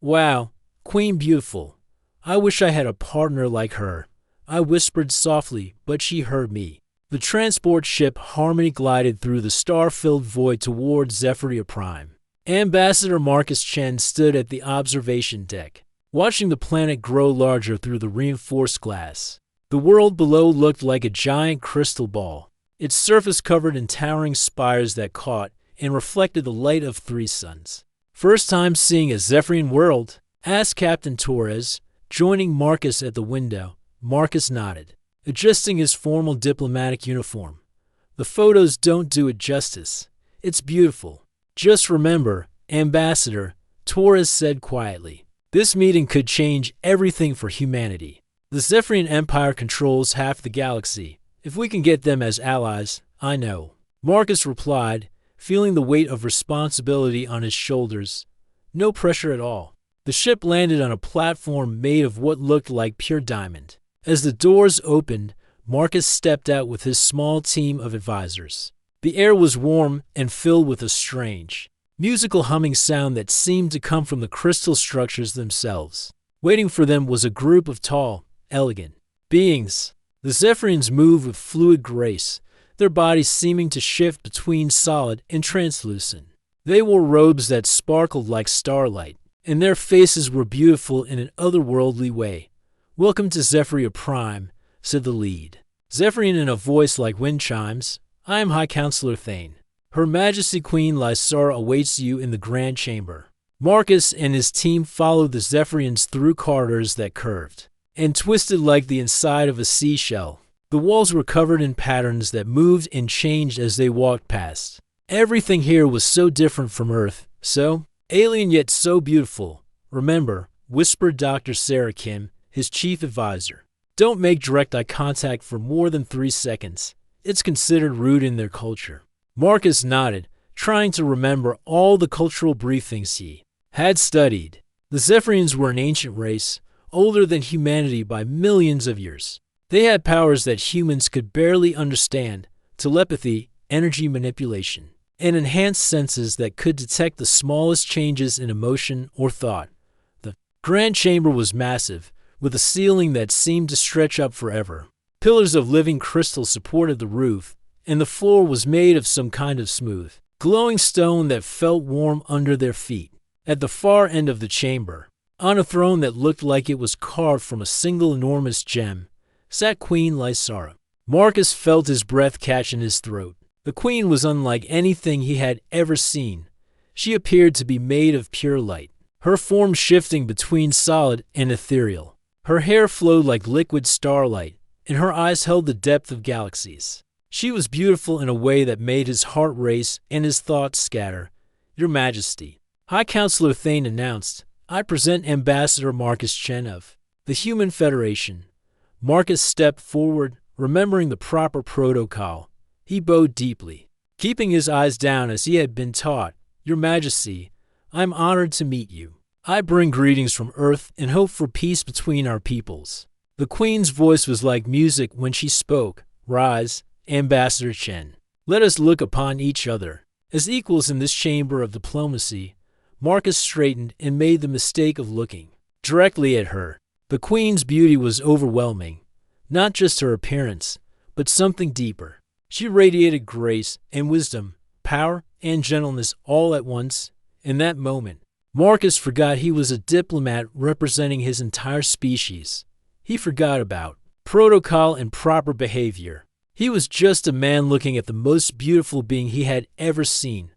Wow, Queen Beautiful. I wish I had a partner like her. I whispered softly, but she heard me. The transport ship Harmony glided through the star-filled void toward Zephyria Prime. Ambassador Marcus Chen stood at the observation deck, watching the planet grow larger through the reinforced glass. The world below looked like a giant crystal ball, its surface covered in towering spires that caught and reflected the light of 3 suns. "First time seeing a Zephyrian world?" asked Captain Torres, joining Marcus at the window. Marcus nodded, adjusting his formal diplomatic uniform. "The photos don't do it justice. It's beautiful. Just remember, Ambassador," Torres said quietly, "this meeting could change everything for humanity. The Zephyrian Empire controls half the galaxy. If we can get them as allies, I know." Marcus replied, feeling the weight of responsibility on his shoulders. No pressure at all. The ship landed on a platform made of what looked like pure diamond. As the doors opened, Marcus stepped out with his small team of advisors. The air was warm and filled with a strange, musical humming sound that seemed to come from the crystal structures themselves. Waiting for them was a group of tall, elegant beings. The Zephyrians moved with fluid grace, their bodies seeming to shift between solid and translucent. They wore robes that sparkled like starlight, and their faces were beautiful in an otherworldly way. "Welcome to Zephyria Prime," said the lead, Zephyrian in a voice like wind chimes. "I am High Counselor Thane. Her Majesty Queen Lysara awaits you in the Grand Chamber." Marcus and his team followed the Zephyrians through corridors that curved and twisted like the inside of a seashell. The walls were covered in patterns that moved and changed as they walked past. Everything here was so different from Earth, so alien yet so beautiful. "Remember," whispered Dr. Sarah Kim, his chief advisor, "don't make direct eye contact for more than 3 seconds. It's considered rude in their culture." Marcus nodded, trying to remember all the cultural briefings he had studied. The Zephyrians were an ancient race, older than humanity by millions of years. They had powers that humans could barely understand: telepathy, energy manipulation, and enhanced senses that could detect the smallest changes in emotion or thought. The Grand Chamber was massive, with a ceiling that seemed to stretch up forever. Pillars of living crystal supported the roof, and the floor was made of some kind of smooth, glowing stone that felt warm under their feet. At the far end of the chamber, on a throne that looked like it was carved from a single enormous gem, sat Queen Lysara. Marcus felt his breath catch in his throat. The queen was unlike anything he had ever seen. She appeared to be made of pure light, her form shifting between solid and ethereal. Her hair flowed like liquid starlight, and her eyes held the depth of galaxies. She was beautiful in a way that made his heart race and his thoughts scatter. "Your Majesty," High Counselor Thane announced, "I present Ambassador Marcus Chen of the Human Federation." Marcus stepped forward, remembering the proper protocol. He bowed deeply, keeping his eyes down as he had been taught. "Your Majesty, I am honored to meet you. I bring greetings from Earth and hope for peace between our peoples." The Queen's voice was like music when she spoke. "Rise, Ambassador Chen. Let us look upon each other as equals in this chamber of diplomacy." Marcus straightened and made the mistake of looking directly at her. The Queen's beauty was overwhelming, not just her appearance, but something deeper. She radiated grace and wisdom, power and gentleness all at once. In that moment, Marcus forgot he was a diplomat representing his entire species. He forgot about protocol and proper behavior. He was just a man looking at the most beautiful being he had ever seen.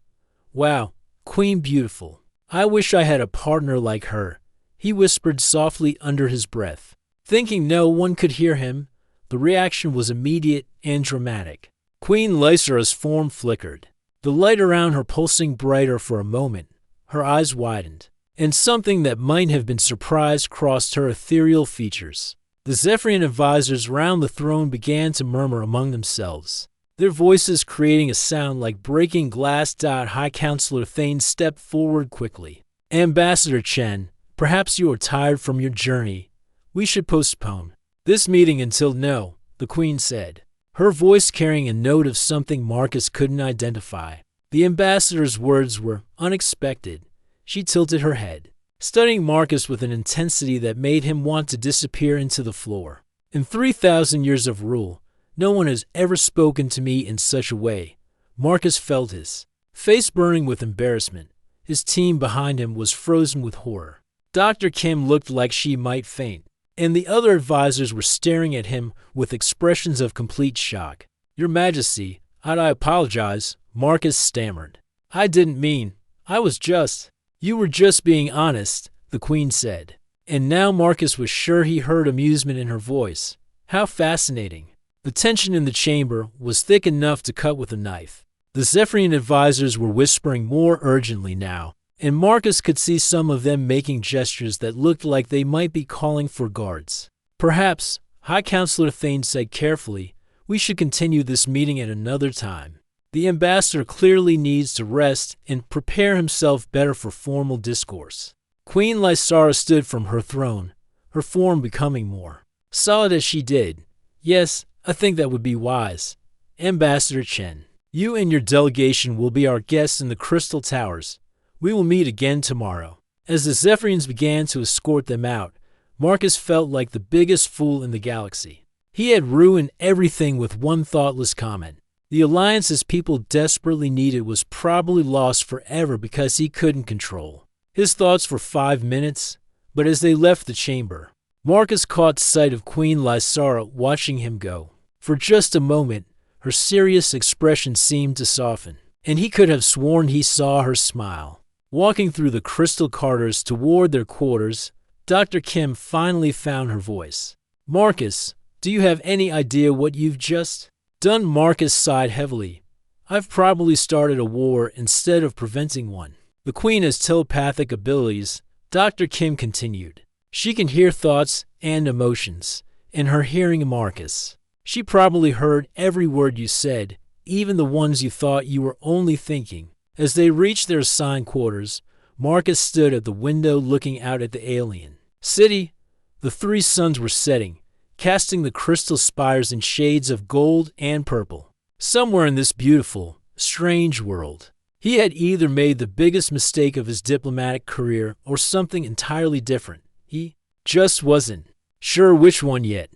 "Wow, Queen Beautiful. I wish I had a partner like her," he whispered softly under his breath. Thinking no one could hear him, the reaction was immediate and dramatic. Queen Lysara's form flickered, the light around her pulsing brighter for a moment. Her eyes widened, and something that might have been surprise crossed her ethereal features. The Zephyrian advisors round the throne began to murmur among themselves, their voices creating a sound like breaking glass. High Counselor Thane stepped forward quickly. "Ambassador Chen, perhaps you are tired from your journey. We should postpone this meeting until no," the Queen said, her voice carrying a note of something Marcus couldn't identify. The ambassador's words were unexpected. She tilted her head, studying Marcus with an intensity that made him want to disappear into the floor. In 3,000 years of rule, no one has ever spoken to me in such a way. Marcus felt his face burning with embarrassment. His team behind him was frozen with horror. Dr. Kim looked like she might faint, and the other advisors were staring at him with expressions of complete shock. Your Majesty, I apologize, Marcus stammered. I didn't mean, I was just. You were just being honest, the Queen said. And now Marcus was sure he heard amusement in her voice. How fascinating. The tension in the chamber was thick enough to cut with a knife. The Zephyrian advisors were whispering more urgently now, and Marcus could see some of them making gestures that looked like they might be calling for guards. Perhaps, High Counselor Thane said carefully, we should continue this meeting at another time. The ambassador clearly needs to rest and prepare himself better for formal discourse. Queen Lysara stood from her throne, her form becoming more solid as she did. Yes, I think that would be wise. Ambassador Chen, you and your delegation will be our guests in the Crystal Towers. We will meet again tomorrow. As the Zephyrians began to escort them out, Marcus felt like the biggest fool in the galaxy. He had ruined everything with one thoughtless comment. The alliance his people desperately needed was probably lost forever because he couldn't control his thoughts for 5 minutes. But as they left the chamber, Marcus caught sight of Queen Lysara watching him go. For just a moment, her serious expression seemed to soften, and he could have sworn he saw her smile. Walking through the crystal corridors toward their quarters, Dr. Kim finally found her voice. Marcus, do you have any idea what you've just done? Marcus sighed heavily. I've probably started a war instead of preventing one. The Queen has telepathic abilities, Dr. Kim continued. She can hear thoughts and emotions. In her hearing, Marcus, she probably heard every word you said, even the ones you thought you were only thinking. As they reached their assigned quarters, Marcus stood at the window looking out at the alien city. The 3 suns were setting, casting the crystal spires in shades of gold and purple. Somewhere in this beautiful, strange world, he had either made the biggest mistake of his diplomatic career or something entirely different. He just wasn't sure which one yet.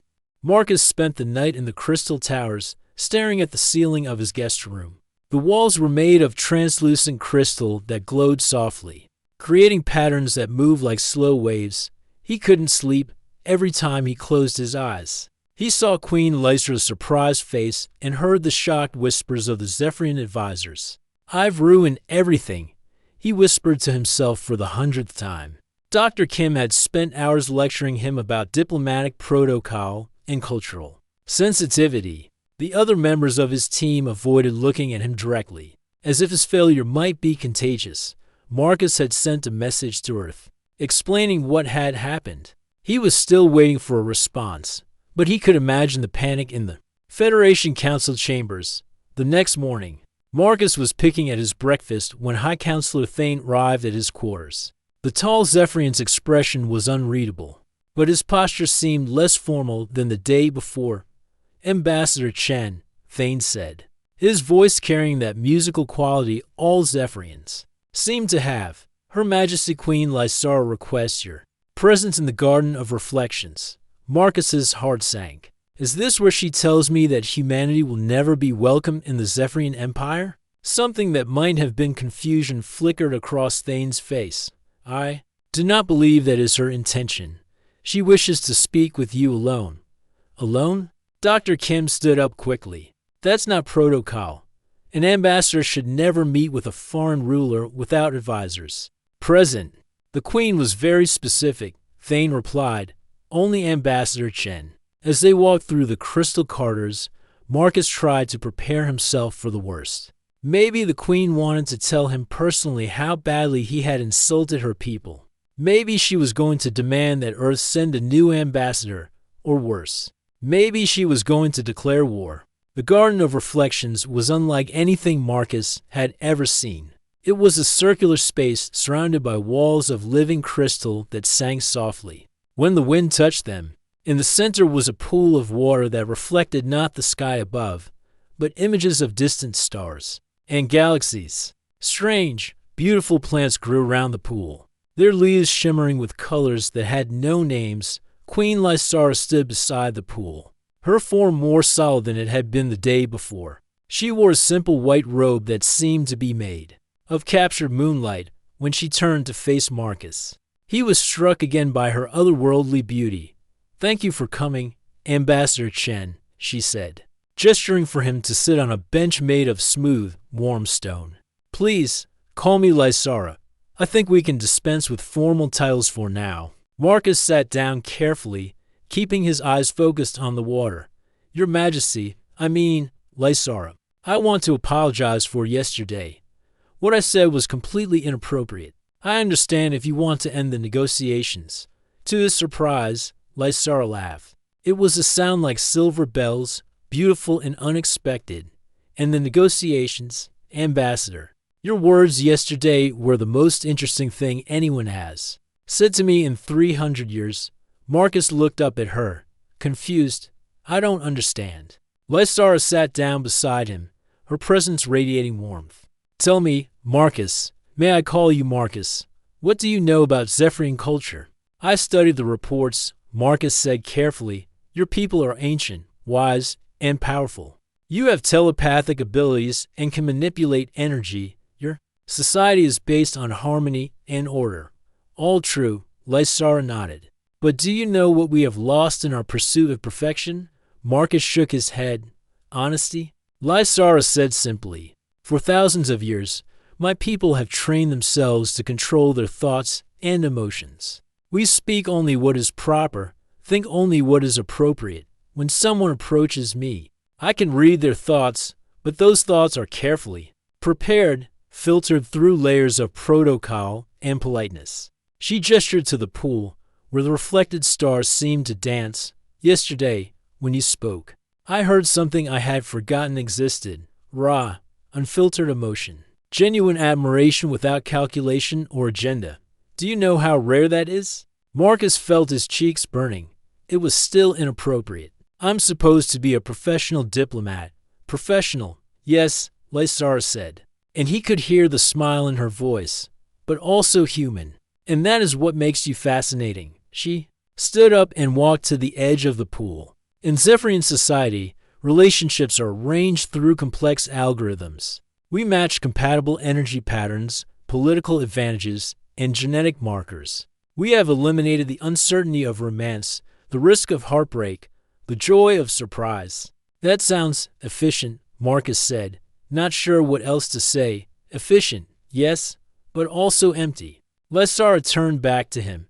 Marcus spent the night in the crystal towers, staring at the ceiling of his guest room. The walls were made of translucent crystal that glowed softly, creating patterns that moved like slow waves. He couldn't sleep every time he closed his eyes. He saw Queen Lysara's surprised face and heard the shocked whispers of the Zephyrian advisors. I've ruined everything, he whispered to himself for the 100th time. Dr. Kim had spent hours lecturing him about diplomatic protocol and cultural sensitivity. The other members of his team avoided looking at him directly, as if his failure might be contagious. Marcus had sent a message to Earth, explaining what had happened. He was still waiting for a response, but he could imagine the panic in the Federation Council chambers. The next morning, Marcus was picking at his breakfast when High Counselor Thane arrived at his quarters. The tall Zephyrian's expression was unreadable, but his posture seemed less formal than the day before. Ambassador Chen, Thane said, his voice carrying that musical quality all Zephyrians seemed to have. Her Majesty Queen Lysara requests your presence in the Garden of Reflections. Marcus's heart sank. Is this where she tells me that humanity will never be welcome in the Zephyrian Empire? Something that might have been confusion flickered across Thane's face. I do not believe that is her intention. She wishes to speak with you alone. Alone? Dr. Kim stood up quickly. That's not protocol. An ambassador should never meet with a foreign ruler without advisors present. The Queen was very specific, Thane replied. Only Ambassador Chen. As they walked through the crystal corridors, Marcus tried to prepare himself for the worst. Maybe the Queen wanted to tell him personally how badly he had insulted her people. Maybe she was going to demand that Earth send a new ambassador, or worse. Maybe she was going to declare war. The Garden of Reflections was unlike anything Marcus had ever seen. It was a circular space surrounded by walls of living crystal that sang softly when the wind touched them. In the center was a pool of water that reflected not the sky above, but images of distant stars and galaxies. Strange, beautiful plants grew around the pool. their leaves shimmering with colors that had no names. Queen Lysara stood beside the pool, her form more solid than it had been the day before. She wore a simple white robe that seemed to be made of captured moonlight when she turned to face Marcus. He was struck again by her otherworldly beauty. "Thank you for coming, Ambassador Chen," she said, gesturing for him to sit on a bench made of smooth, warm stone. "Please, call me Lysara. I think we can dispense with formal titles for now." Marcus sat down carefully, keeping his eyes focused on the water. "Your Majesty, I mean, Lysara, I want to apologize for yesterday. What I said was completely inappropriate. I understand if you want to end the negotiations." To his surprise, Lysara laughed. It was a sound like silver bells, beautiful and unexpected. "And the negotiations, Ambassador. Your words yesterday were the most interesting thing anyone has said to me in 300 years. Marcus looked up at her, confused. "I don't understand." Lysara sat down beside him, her presence radiating warmth. "Tell me, Marcus, may I call you Marcus, what do you know about Zephyrian culture?" "I studied the reports," Marcus said carefully. "Your people are ancient, wise, and powerful. You have telepathic abilities and can manipulate energy. Your society is based on harmony and order." "All true," Lysara nodded. "But do you know what we have lost in our pursuit of perfection?" Marcus shook his head. "Honesty?" Lysara said simply. "For thousands of years, my people have trained themselves to control their thoughts and emotions. We speak only what is proper, think only what is appropriate. When someone approaches me, I can read their thoughts, but those thoughts are carefully prepared, filtered through layers of protocol and politeness." She gestured to the pool, where the reflected stars seemed to dance. "Yesterday, when you spoke, I heard something I had forgotten existed. Raw, unfiltered emotion. Genuine admiration without calculation or agenda. Do you know how rare that is?" Marcus felt his cheeks burning. It was still inappropriate. "I'm supposed to be a professional diplomat." "Professional, yes," Lysara said. And he could hear the smile in her voice. "But also human. And that is what makes you fascinating." She stood up and walked to the edge of the pool. In Zephyrian society, relationships are arranged through complex algorithms. We match compatible energy patterns, political advantages, and genetic markers. We have eliminated the uncertainty of romance, the risk of heartbreak, the joy of surprise. "That sounds efficient," Marcus said, not sure what else to say. "Efficient, yes, but also empty." Lysara turned back to him.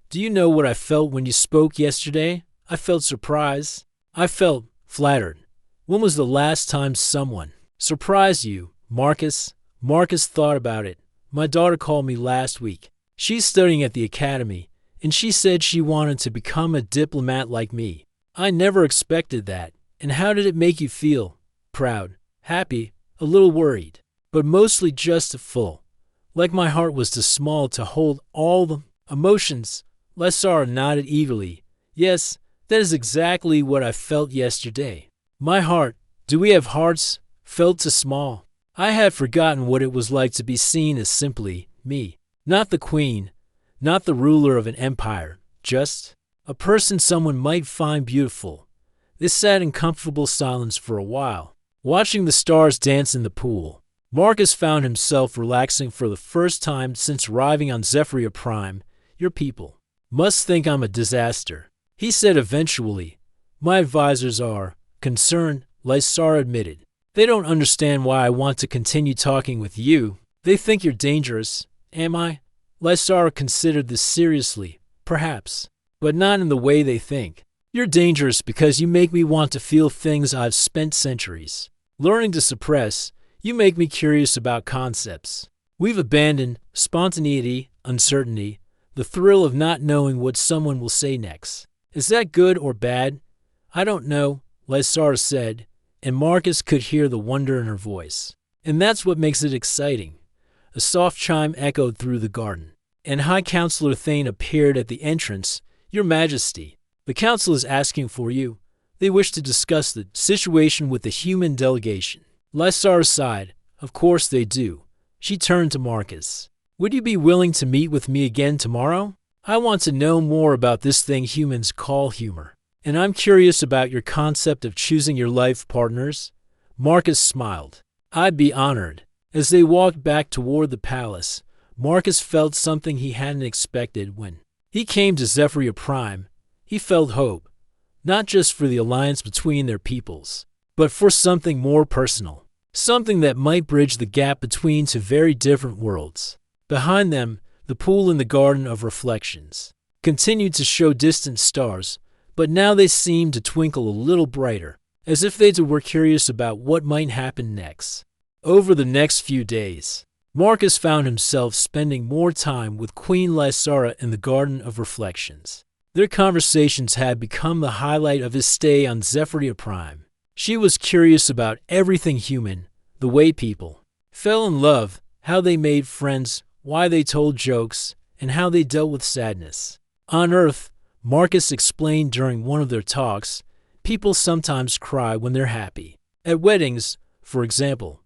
"Do you know what I felt when you spoke yesterday?" "I felt surprise. I felt flattered." "When was the last time someone surprised you, Marcus?" Marcus thought about it. "My daughter called me last week. She's studying at the academy, and she said she wanted to become a diplomat like me. I never expected that." "And how did it make you feel?" "Proud, happy, a little worried, but mostly just full. Like my heart was too small to hold all the emotions." Lysara nodded eagerly. "Yes, that is exactly what I felt yesterday. My heart, do we have hearts, felt too small. I had forgotten what it was like to be seen as simply me. Not the queen, not the ruler of an empire, just a person someone might find beautiful." They sat in comfortable silence for a while, watching the stars dance in the pool. Marcus found himself relaxing for the first time since arriving on Zephyria Prime. "Your people must think I'm a disaster," he said eventually. "My advisors are concerned," Lysara admitted. "They don't understand why I want to continue talking with you. They think you're dangerous." "Am I?" Lysara considered this seriously. "Perhaps, but not in the way they think. You're dangerous because you make me want to feel things I've spent centuries learning to suppress. You make me curious about concepts we've abandoned, spontaneity, uncertainty, the thrill of not knowing what someone will say next. Is that good or bad?" "I don't know," Lysara said, and Marcus could hear the wonder in her voice. "And that's what makes it exciting." A soft chime echoed through the garden, and High Counselor Thane appeared at the entrance. "Your Majesty, the council is asking for you. They wish to discuss the situation with the human delegation." Lysara sighed. "Of course they do." She turned to Marcus. Would you be willing to meet with me again tomorrow? I want to know more about this thing humans call humor. And I'm curious about your concept of choosing your life partners." Marcus smiled. "I'd be honored." As they walked back toward the palace, Marcus felt something he hadn't expected when he came to Zephyria Prime. He felt hope, not just for the alliance between their peoples, but for something more personal, something that might bridge the gap between two very different worlds. Behind them, the pool in the Garden of Reflections continued to show distant stars, but now they seemed to twinkle a little brighter, as if they too were curious about what might happen next. Over the next few days, Marcus found himself spending more time with Queen Lysara in the Garden of Reflections. Their conversations had become the highlight of his stay on Zephyria Prime. She was curious about everything human, the way people fell in love, how they made friends, why they told jokes, and how they dealt with sadness. On Earth, Marcus explained during one of their talks, people sometimes cry when they're happy. At weddings, for example,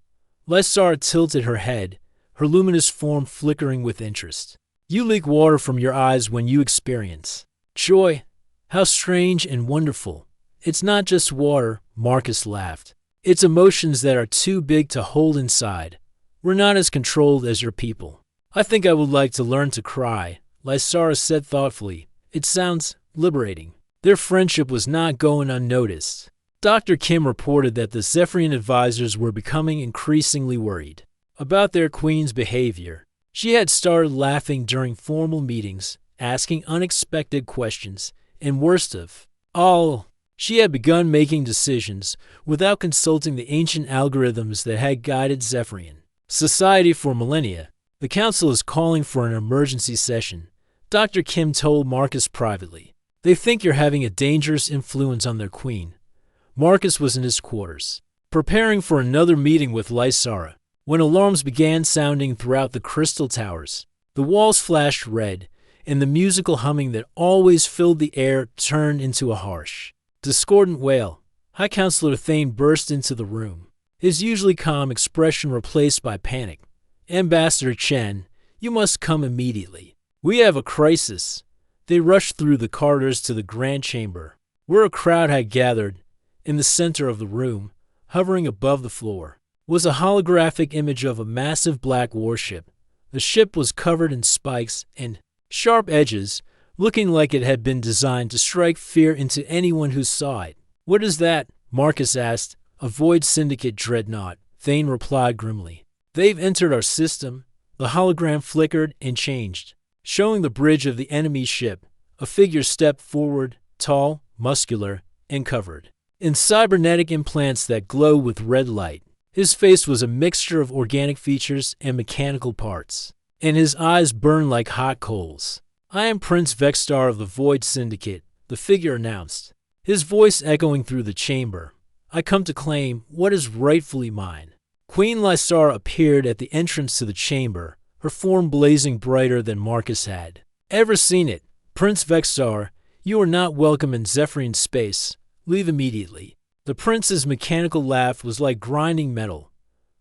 Lysara tilted her head, her luminous form flickering with interest. "You leak water from your eyes when you experience joy. How strange and wonderful. It's not just water," Marcus laughed. "It's emotions that are too big to hold inside. We're not as controlled as your people." "I think I would like to learn to cry," Lysara said thoughtfully. "It sounds liberating." Their friendship was not going unnoticed. Dr. Kim reported that the Zephyrian advisors were becoming increasingly worried about their queen's behavior. She had started laughing during formal meetings, asking unexpected questions, and worst of all, she had begun making decisions without consulting the ancient algorithms that had guided Zephyrian society for millennia. "The council is calling for an emergency session," Dr. Kim told Marcus privately. "They think you're having a dangerous influence on their queen." Marcus was in his quarters, preparing for another meeting with Lysara, when alarms began sounding throughout the crystal towers. The walls flashed red, and the musical humming that always filled the air turned into a harsh, discordant wail. High Counselor Thane burst into the room, his usually calm expression replaced by panic. "Ambassador Chen, you must come immediately. We have a crisis." They rushed through the corridors to the grand chamber, where a crowd had gathered. In the center of the room, hovering above the floor, was a holographic image of a massive black warship. The ship was covered in spikes and sharp edges, looking like it had been designed to strike fear into anyone who saw it. "What is that?" Marcus asked. "A Void Syndicate dreadnought," Thane replied grimly. "They've entered our system." The hologram flickered and changed, showing the bridge of the enemy ship. A figure stepped forward, tall, muscular, and covered in cybernetic implants that glow with red light. His face was a mixture of organic features and mechanical parts, and his eyes burned like hot coals. "I am Prince Vexstar of the Void Syndicate," the figure announced, his voice echoing through the chamber. "I come to claim what is rightfully mine." Queen Lysara appeared at the entrance to the chamber, her form blazing brighter than Marcus had ever seen it. "Prince Vexstar, you are not welcome in Zephyrian space. Leave immediately." The prince's mechanical laugh was like grinding metal.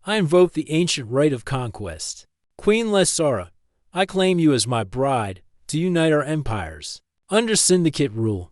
"I invoke the ancient right of conquest. Queen Lysara, I claim you as my bride to unite our empires under Syndicate rule."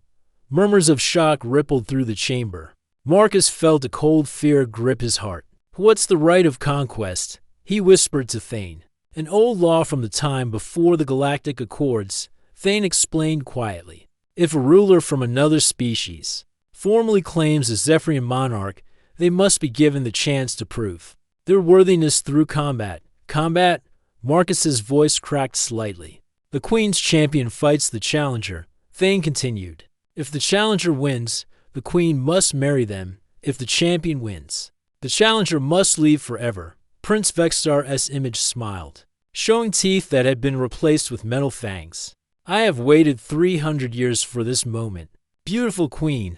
Murmurs of shock rippled through the chamber. Marcus felt a cold fear grip his heart. "What's the right of conquest?" he whispered to Thane. "An old law from the time before the Galactic Accords," Thane explained quietly. "If a ruler from another species formally claims a Zephyrian monarch, they must be given the chance to prove their worthiness through combat." "Combat?" Marcus's voice cracked slightly. "The Queen's champion fights the challenger," Thane continued. "If the challenger wins, the Queen must marry them. If the champion wins, the challenger must leave forever." Prince Vexstar's image smiled, showing teeth that had been replaced with metal fangs. "I have waited 300 years for this moment. Beautiful Queen,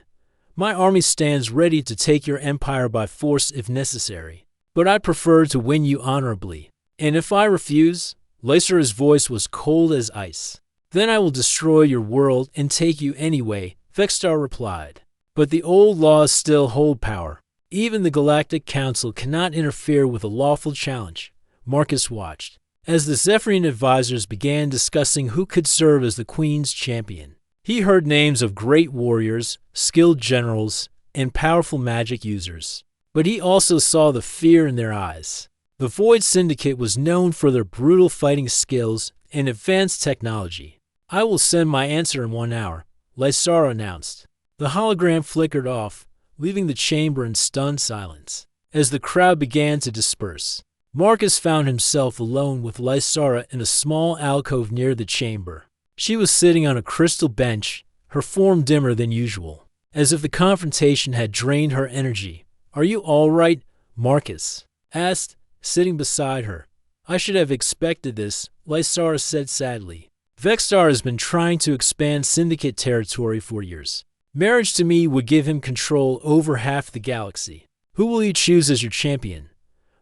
my army stands ready to take your empire by force if necessary, but I prefer to win you honorably. And if I refuse," Lysara's voice was cold as ice, "then I will destroy your world and take you anyway," Vexstar replied. "But the old laws still hold power. Even the Galactic Council cannot interfere with a lawful challenge." Marcus watched, as the Zephyrian advisors began discussing who could serve as the Queen's champion. He heard names of great warriors, skilled generals, and powerful magic users. But he also saw the fear in their eyes. The Void Syndicate was known for their brutal fighting skills and advanced technology. "I will send my answer in 1 hour," Lysara announced. The hologram flickered off, leaving the chamber in stunned silence. As the crowd began to disperse, Marcus found himself alone with Lysara in a small alcove near the chamber. She was sitting on a crystal bench, her form dimmer than usual, as if the confrontation had drained her energy. "Are you all right?" Marcus asked, sitting beside her. "I should have expected this," Lysara said sadly. "Vexstar has been trying to expand Syndicate territory for years. Marriage to me would give him control over half the galaxy. Who will you choose as your champion?"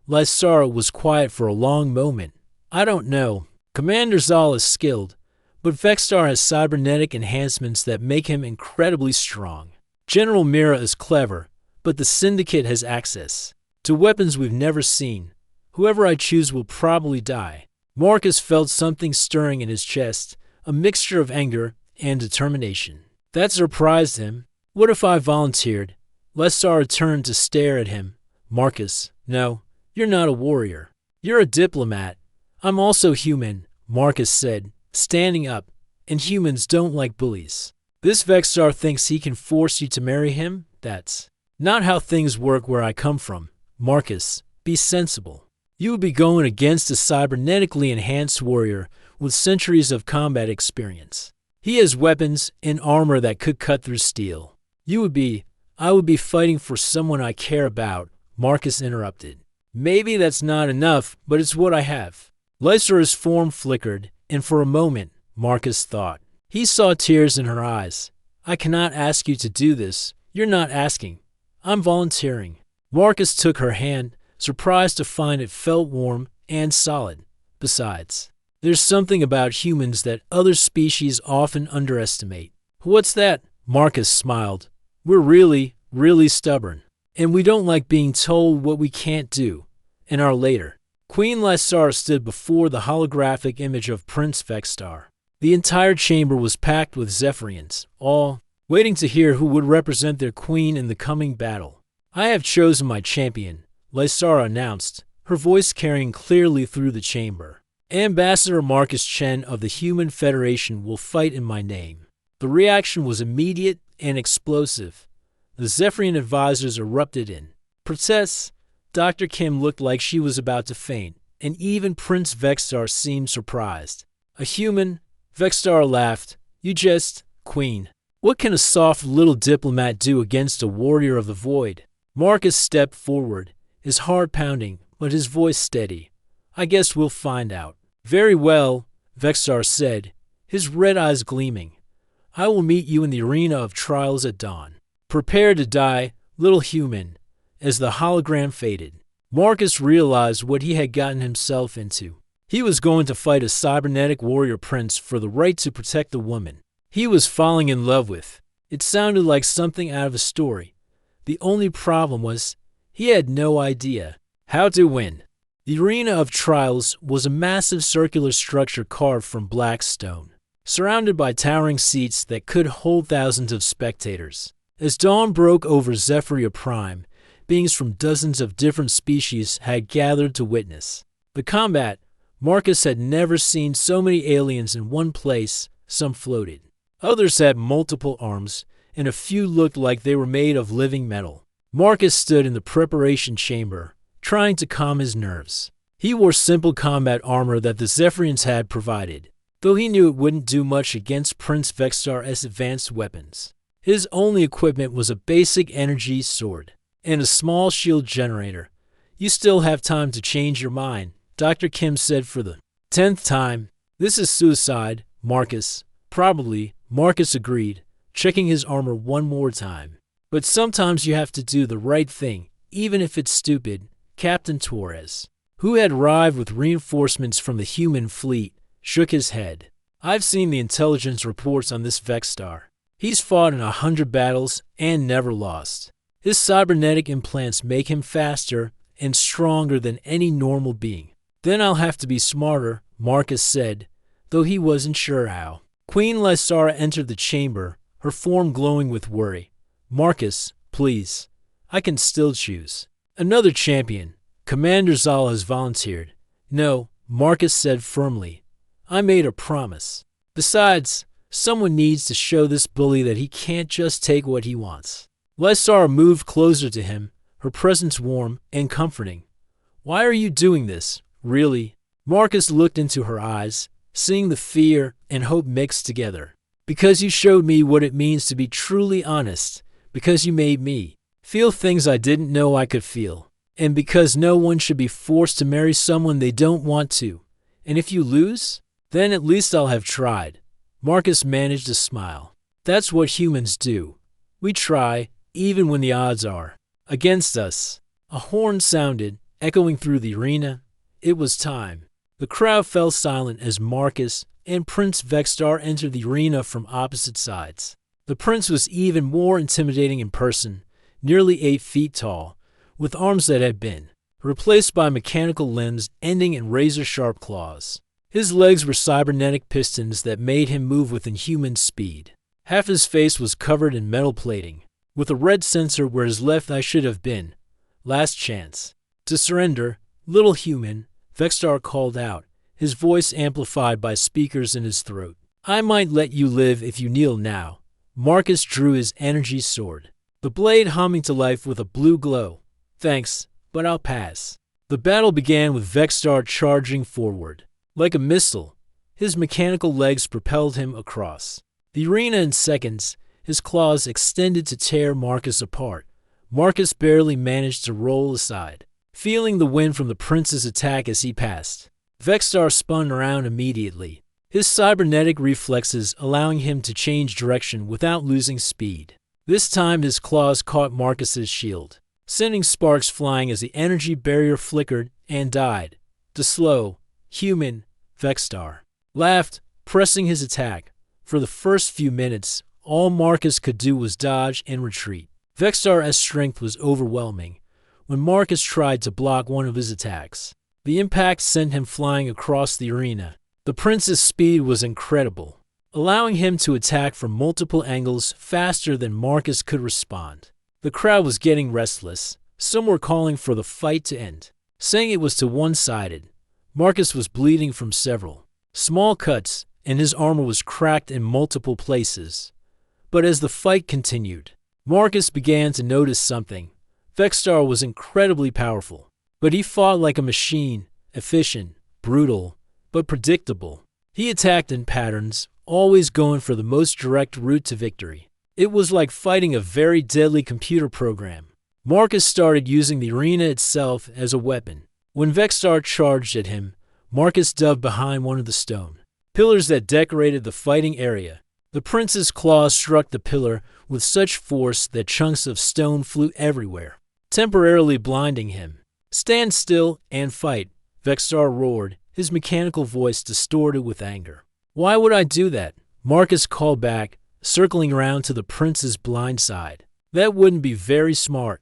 Lysara was quiet for a long moment. "I don't know. Commander Zal is skilled, but Vexstar has cybernetic enhancements that make him incredibly strong. General Mira is clever, but the Syndicate has access to weapons we've never seen. Whoever I choose will probably die." Marcus felt something stirring in his chest, a mixture of anger and determination. That surprised him. "What if I volunteered?" Lysara turned to stare at him. "Marcus, no, you're not a warrior. You're a diplomat." "I'm also human," Marcus said, standing up, "and humans don't like bullies. This Vexstar thinks he can force you to marry him? That's not how things work where I come from. Marcus, be sensible. You would be going against a cybernetically enhanced warrior with centuries of combat experience. He has weapons and armor that could cut through steel. I would be fighting for someone I care about," Marcus interrupted. "Maybe that's not enough, but it's what I have." Lysara's form flickered, and for a moment, Marcus thought. He saw tears in her eyes. "I cannot ask you to do this. You're not asking. I'm volunteering." Marcus took her hand, surprised to find it felt warm and solid. "Besides, there's something about humans that other species often underestimate." "What's that?" Marcus smiled. "We're really, really stubborn, and we don't like being told what we can't do." An hour later, Queen Lysara stood before the holographic image of Prince Vexstar. The entire chamber was packed with Zephyrians, all waiting to hear who would represent their queen in the coming battle. "I have chosen my champion," Lysara announced, her voice carrying clearly through the chamber. "Ambassador Marcus Chen of the Human Federation will fight in my name." The reaction was immediate and explosive. The Zephyrian advisors erupted in protests. Dr. Kim looked like she was about to faint, and even Prince Vexstar seemed surprised. "A human?" Vexstar laughed. "You just, Queen. What can a soft little diplomat do against a warrior of the void?" Marcus stepped forward, his heart pounding, but his voice steady. "I guess we'll find out." "Very well," Vexstar said, his red eyes gleaming. "I will meet you in the arena of trials at dawn. Prepare to die, little human." As the hologram faded, Marcus realized what he had gotten himself into. He was going to fight a cybernetic warrior prince for the right to protect the woman he was falling in love with. It sounded like something out of a story. The only problem was he had no idea how to win. The arena of trials was a massive circular structure carved from black stone, surrounded by towering seats that could hold thousands of spectators. As dawn broke over Zephyria Prime, beings from dozens of different species had gathered to witness the combat. Marcus had never seen so many aliens in one place. Some floated, others had multiple arms, and a few looked like they were made of living metal. Marcus stood in the preparation chamber, trying to calm his nerves. He wore simple combat armor that the Zephyrians had provided, though he knew it wouldn't do much against Prince Vexstar's advanced weapons. His only equipment was a basic energy sword and a small shield generator. "You still have time to change your mind," Dr. Kim said for the 10th time. "This is suicide, Marcus." "Probably," Marcus agreed, checking his armor one more time. "But sometimes you have to do the right thing, even if it's stupid." Captain Torres, who had arrived with reinforcements from the human fleet, shook his head. "I've seen the intelligence reports on this Vexstar. He's fought in 100 battles and never lost. His cybernetic implants make him faster and stronger than any normal being. Then I'll have to be smarter, Marcus said, though he wasn't sure how. Queen Lysara entered the chamber, her form glowing with worry. Marcus, please. I can still choose. Another champion. Commander Zala has volunteered. No, Marcus said firmly. I made a promise. Besides, someone needs to show this bully that he can't just take what he wants. Lysara moved closer to him, her presence warm and comforting. Why are you doing this, really? Marcus looked into her eyes, seeing the fear and hope mixed together. Because you showed me what it means to be truly honest, because you made me feel things I didn't know I could feel, and because no one should be forced to marry someone they don't want to. And if you lose, then at least I'll have tried. Marcus managed a smile. That's what humans do. We try, even when the odds are against us. A horn sounded, echoing through the arena. It was time. The crowd fell silent as Marcus and Prince Vexstar entered the arena from opposite sides. The prince was even more intimidating in person, nearly 8 feet tall, with arms that had been replaced by mechanical limbs ending in razor-sharp claws. His legs were cybernetic pistons that made him move with inhuman speed. Half his face was covered in metal plating, with a red sensor where his left eye should have been. Last chance. To surrender, little human, Vexstar called out, his voice amplified by speakers in his throat. I might let you live if you kneel now. Marcus drew his energy sword, the blade humming to life with a blue glow. Thanks, but I'll pass. The battle began with Vexstar charging forward. Like a missile, his mechanical legs propelled him across the arena in seconds, his claws extended to tear Marcus apart. Marcus barely managed to roll aside, feeling the wind from the prince's attack as he passed. Vexstar spun around immediately, his cybernetic reflexes allowing him to change direction without losing speed. This time his claws caught Marcus's shield, sending sparks flying as the energy barrier flickered and died. The slow, human, Vexstar laughed, pressing his attack. For the first few minutes, all Marcus could do was dodge and retreat. Vexstar's strength was overwhelming. When Marcus tried to block one of his attacks, the impact sent him flying across the arena. The prince's speed was incredible, allowing him to attack from multiple angles faster than Marcus could respond. The crowd was getting restless. Some were calling for the fight to end, saying it was too one-sided. Marcus was bleeding from several small cuts, and his armor was cracked in multiple places. But as the fight continued, Marcus began to notice something. Vexstar was incredibly powerful, but he fought like a machine, efficient, brutal, but predictable. He attacked in patterns, always going for the most direct route to victory. It was like fighting a very deadly computer program. Marcus started using the arena itself as a weapon. When Vexstar charged at him, Marcus dove behind one of the stone pillars that decorated the fighting area. The prince's claws struck the pillar with such force that chunks of stone flew everywhere, temporarily blinding him. Stand still and fight, Vexstar roared, his mechanical voice distorted with anger. Why would I do that? Marcus called back, circling around to the prince's blind side. That wouldn't be very smart.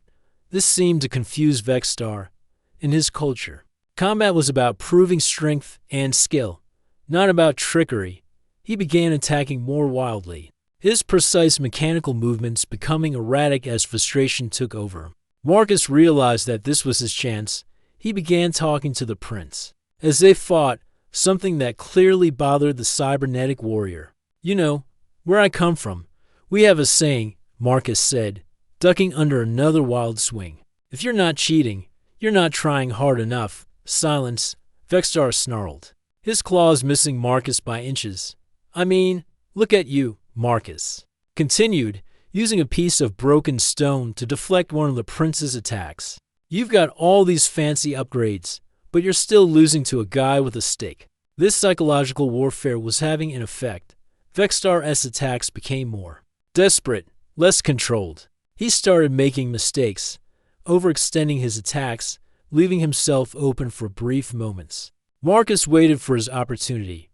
This seemed to confuse Vexstar. In his culture, combat was about proving strength and skill, not about trickery. He began attacking more wildly, his precise mechanical movements becoming erratic as frustration took over. Marcus realized that this was his chance. He began talking to the prince. As they fought, something that clearly bothered the cybernetic warrior. You know, where I come from, we have a saying, Marcus said, ducking under another wild swing. If you're not cheating, you're not trying hard enough. Silence, Vexstar snarled, his claws missing Marcus by inches. I mean, look at you, Marcus continued, using a piece of broken stone to deflect one of the prince's attacks. You've got all these fancy upgrades, but you're still losing to a guy with a stick. This psychological warfare was having an effect. Vexstar's attacks became more desperate, less controlled. He started making mistakes, overextending his attacks, leaving himself open for brief moments. Marcus waited for his opportunity.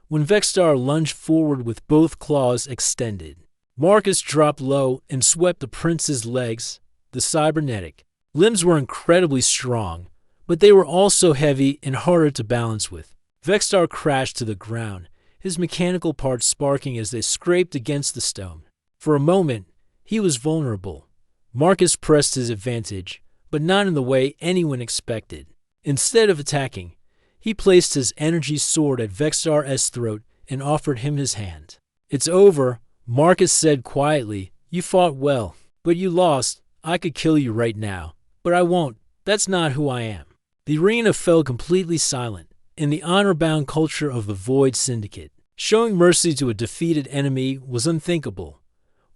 When Vexstar lunged forward with both claws extended, Marcus dropped low and swept the prince's legs. The cybernetic limbs were incredibly strong, but they were also heavy and harder to balance with. Vextar crashed to the ground, his mechanical parts sparking as they scraped against the stone. For a moment, he was vulnerable. Marcus pressed his advantage, but not in the way anyone expected. Instead of attacking, he placed his energy sword at Vextar's throat and offered him his hand. "It's over," Marcus said quietly. "You fought well, but you lost. I could kill you right now, but I won't. That's not who I am." The arena fell completely silent. In the honor-bound culture of the Void Syndicate, showing mercy to a defeated enemy was unthinkable.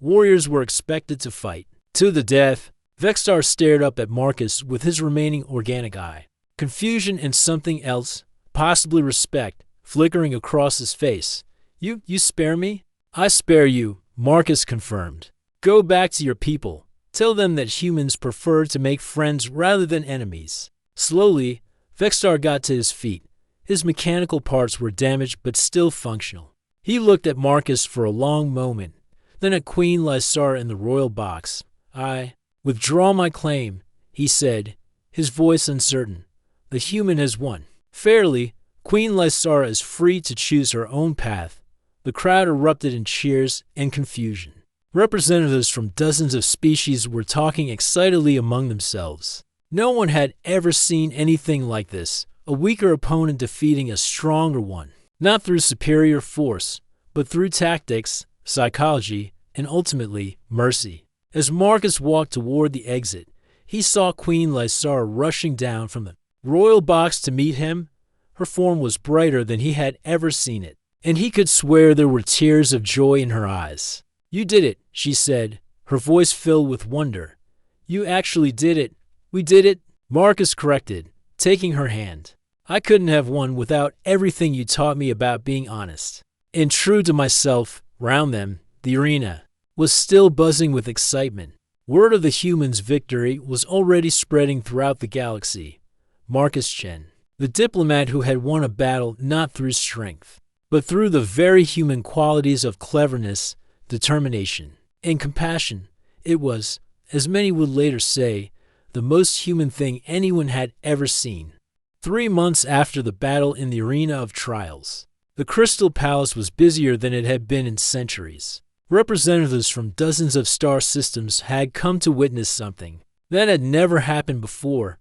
Warriors were expected to fight to the death. Vextar stared up at Marcus with his remaining organic eye. Confusion and something else, possibly respect, flickering across his face. You spare me?" "I spare you," Marcus confirmed. "Go back to your people. Tell them that humans prefer to make friends rather than enemies." Slowly, Vextar got to his feet. His mechanical parts were damaged but still functional. He looked at Marcus for a long moment, then at Queen Lysara in the royal box. "I withdraw my claim," he said, his voice uncertain. "The human has won. Fairly, Queen Lysara is free to choose her own path." The crowd erupted in cheers and confusion. Representatives from dozens of species were talking excitedly among themselves. No one had ever seen anything like this, a weaker opponent defeating a stronger one, not through superior force, but through tactics, psychology, and ultimately, mercy. As Marcus walked toward the exit, he saw Queen Lysara rushing down from the royal box to meet him. Her form was brighter than he had ever seen it, and he could swear there were tears of joy in her eyes. "You did it," she said, her voice filled with wonder. "You actually did it. We did it," Marcus corrected, taking her hand. "I couldn't have won without everything you taught me about being honest and true to myself." Round them, the arena was still buzzing with excitement. Word of the humans' victory was already spreading throughout the galaxy. Marcus Chen, the diplomat who had won a battle not through strength, but through the very human qualities of cleverness, determination, and compassion. It was, as many would later say, the most human thing anyone had ever seen. 3 months after the battle in the Arena of Trials, the Crystal Palace was busier than it had been in centuries. Representatives from dozens of star systems had come to witness something that had never happened before: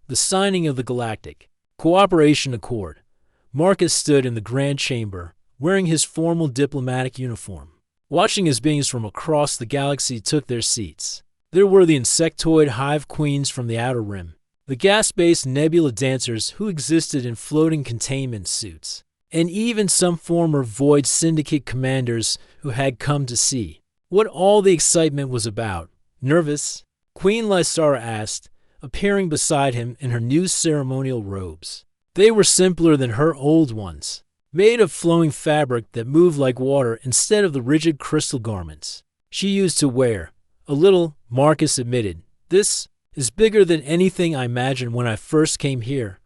the signing of the Galactic Cooperation Accord. Marcus stood in the Grand Chamber, wearing his formal diplomatic uniform, watching as beings from across the galaxy took their seats. There were the insectoid hive queens from the Outer Rim, the gas-based nebula dancers who existed in floating containment suits, and even some former Void Syndicate commanders who had come to see what all the excitement was about. "Nervous?" Queen Lysara asked, appearing beside him in her new ceremonial robes. They were simpler than her old ones, made of flowing fabric that moved like water instead of the rigid crystal garments she used to wear. "A little," Marcus admitted. "This is bigger than anything I imagined when I first came here."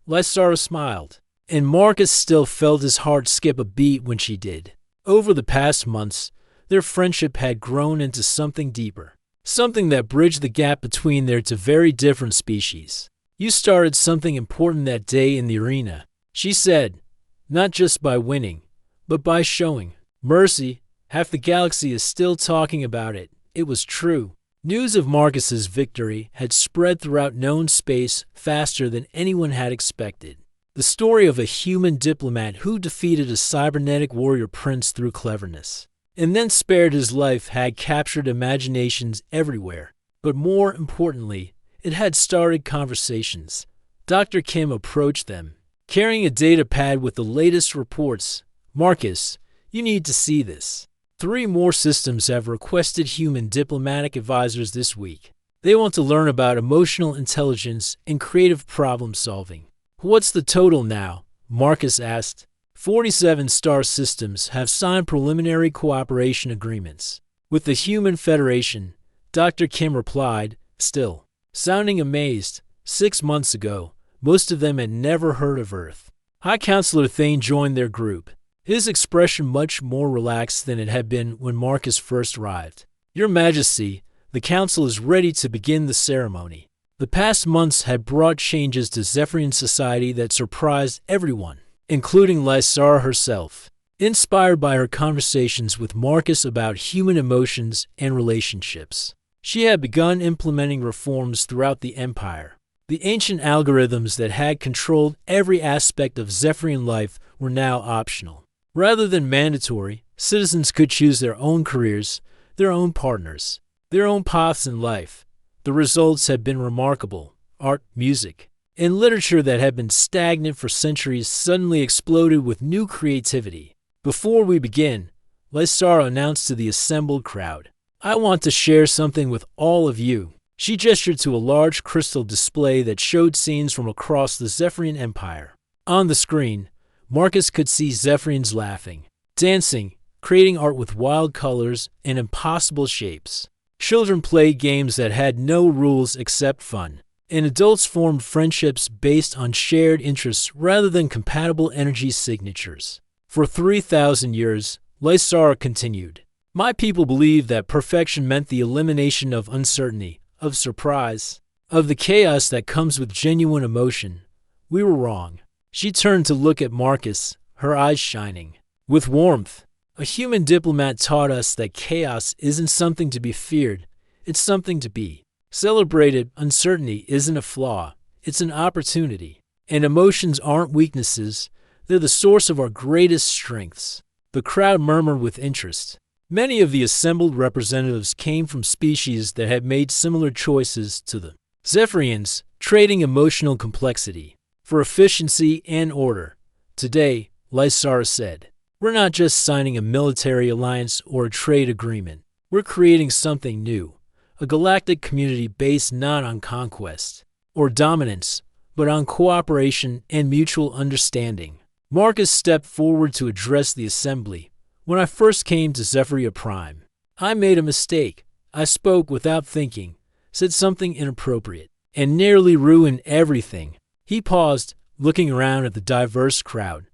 Lysara smiled, and Marcus still felt his heart skip a beat when she did. Over the past months, their friendship had grown into something deeper, something that bridged the gap between their two very different species. "You started something important that day in the arena," she said, "not just by winning, but by showing mercy. Half the galaxy is still talking about it." It was true. News of Marcus's victory had spread throughout known space faster than anyone had expected. The story of a human diplomat who defeated a cybernetic warrior prince through cleverness, and then spared his life, had captured imaginations everywhere. But more importantly, it had started conversations. Dr. Kim approached them, carrying a data pad with the latest reports. "Marcus, you need to see this. 3 more systems have requested human diplomatic advisors this week. They want to learn about emotional intelligence and creative problem solving." "What's the total now?" Marcus asked. 47 star systems have signed preliminary cooperation agreements with the Human Federation, Dr. Kim replied, still sounding amazed. 6 months ago, most of them had never heard of Earth. High Counselor Thane joined their group, his expression much more relaxed than it had been when Marcus first arrived. "Your Majesty, the Council is ready to begin the ceremony." The past months had brought changes to Zephyrian society that surprised everyone, including Lysara herself. Inspired by her conversations with Marcus about human emotions and relationships, she had begun implementing reforms throughout the Empire. The ancient algorithms that had controlled every aspect of Zephyrian life were now optional. Rather than mandatory, citizens could choose their own careers, their own partners, their own paths in life. The results had been remarkable. Art, music, and literature that had been stagnant for centuries suddenly exploded with new creativity. Before we begin, Lysara announced to the assembled crowd, "I want to share something with all of you." She gestured to a large crystal display that showed scenes from across the Zephyrian Empire. On the screen, Marcus could see Zephyrians laughing, dancing, creating art with wild colors and impossible shapes. Children played games that had no rules except fun, and adults formed friendships based on shared interests rather than compatible energy signatures. For 3,000 years, Lysara continued, "My people believed that perfection meant the elimination of uncertainty, of surprise, of the chaos that comes with genuine emotion. We were wrong." She turned to look at Marcus, her eyes shining with warmth. "A human diplomat taught us that chaos isn't something to be feared, it's something to be celebrated. Uncertainty isn't a flaw, it's an opportunity. And emotions aren't weaknesses, they're the source of our greatest strengths." The crowd murmured with interest. Many of the assembled representatives came from species that had made similar choices to the Zephyrians, trading emotional complexity for efficiency and order. "Today," Lysara said, "we're not just signing a military alliance or a trade agreement. We're creating something new, a galactic community based not on conquest or dominance, but on cooperation and mutual understanding." Marcus stepped forward to address the assembly. "When I first came to Zephyria Prime, I made a mistake. I spoke without thinking, said something inappropriate, and nearly ruined everything." He paused, looking around at the diverse crowd.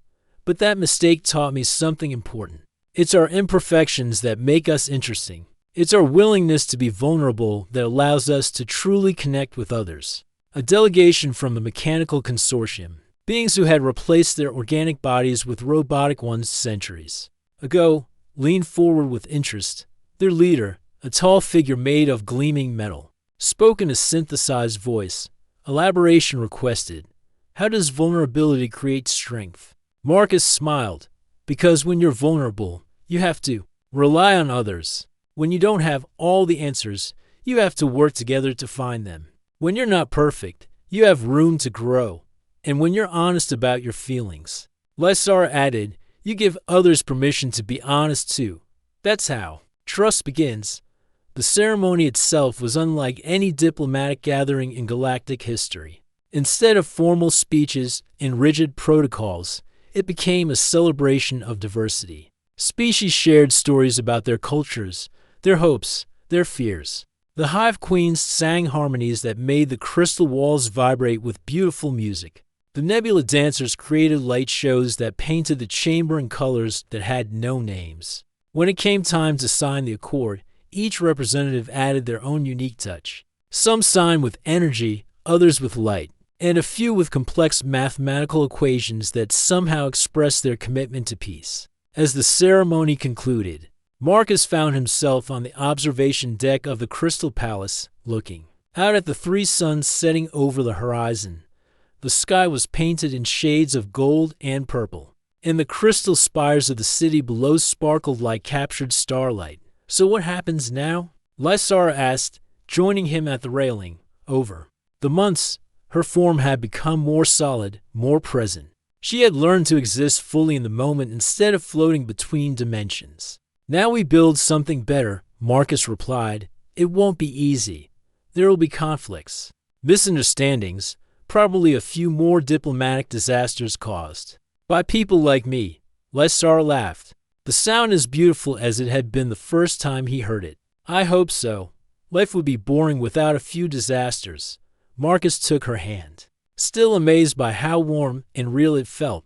"But that mistake taught me something important. It's our imperfections that make us interesting. It's our willingness to be vulnerable that allows us to truly connect with others." A delegation from the Mechanical Consortium, beings who had replaced their organic bodies with robotic ones centuries ago, leaned forward with interest. Their leader, a tall figure made of gleaming metal, spoke in a synthesized voice. Elaboration requested. "How does vulnerability create strength?" Marcus smiled. "Because when you're vulnerable, you have to rely on others. When you don't have all the answers, you have to work together to find them. When you're not perfect, you have room to grow. And when you're honest about your feelings," Lysara added, "you give others permission to be honest too. That's how trust begins." The ceremony itself was unlike any diplomatic gathering in galactic history. Instead of formal speeches and rigid protocols, it became a celebration of diversity. Species shared stories about their cultures, their hopes, their fears. The Hive Queens sang harmonies that made the crystal walls vibrate with beautiful music. The Nebula dancers created light shows that painted the chamber in colors that had no names. When it came time to sign the accord, each representative added their own unique touch. Some signed with energy, others with light, and a few with complex mathematical equations that somehow expressed their commitment to peace. As the ceremony concluded, Marcus found himself on the observation deck of the Crystal Palace, looking out at the three suns setting over the horizon. The sky was painted in shades of gold and purple, and the crystal spires of the city below sparkled like captured starlight. "So what happens now?" Lysara asked, joining him at the railing. Over the months, her form had become more solid, more present. She had learned to exist fully in the moment instead of floating between dimensions. "Now we build something better," Marcus replied. "It won't be easy. There will be conflicts, misunderstandings, probably a few more diplomatic disasters caused by people like me." Lysara laughed. The sound as beautiful as it had been the first time he heard it. "I hope so. Life would be boring without a few disasters." Marcus took her hand, still amazed by how warm and real it felt.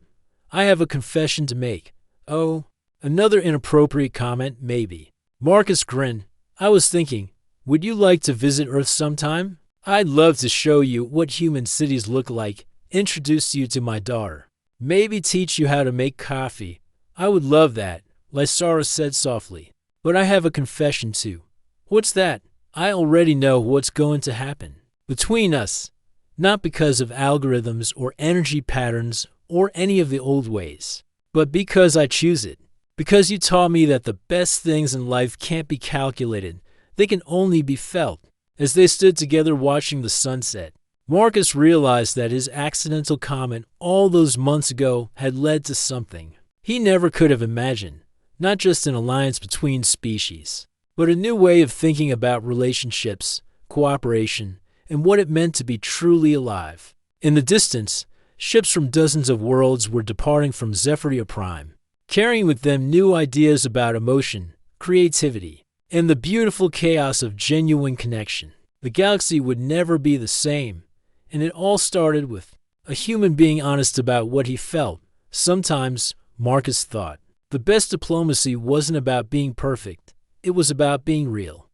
"I have a confession to make." "Oh, another inappropriate comment, maybe." Marcus grinned. "I was thinking, would you like to visit Earth sometime?" I'd love to show you what human cities look like, introduce you to my daughter, maybe teach you how to make coffee. I would love that, Lysara said softly. But I have a confession too. What's that? I already know what's going to happen. Between us, not because of algorithms or energy patterns or any of the old ways, but because I choose it. Because you taught me that the best things in life can't be calculated, they can only be felt. As they stood together watching the sunset, Marcus realized that his accidental comment all those months ago had led to something he never could have imagined, not just an alliance between species, but a new way of thinking about relationships, cooperation, and what it meant to be truly alive. In the distance, ships from dozens of worlds were departing from Zephyria Prime, carrying with them new ideas about emotion, creativity, and the beautiful chaos of genuine connection. The galaxy would never be the same, and it all started with a human being honest about what he felt. Sometimes, Marcus thought, the best diplomacy wasn't about being perfect, it was about being real.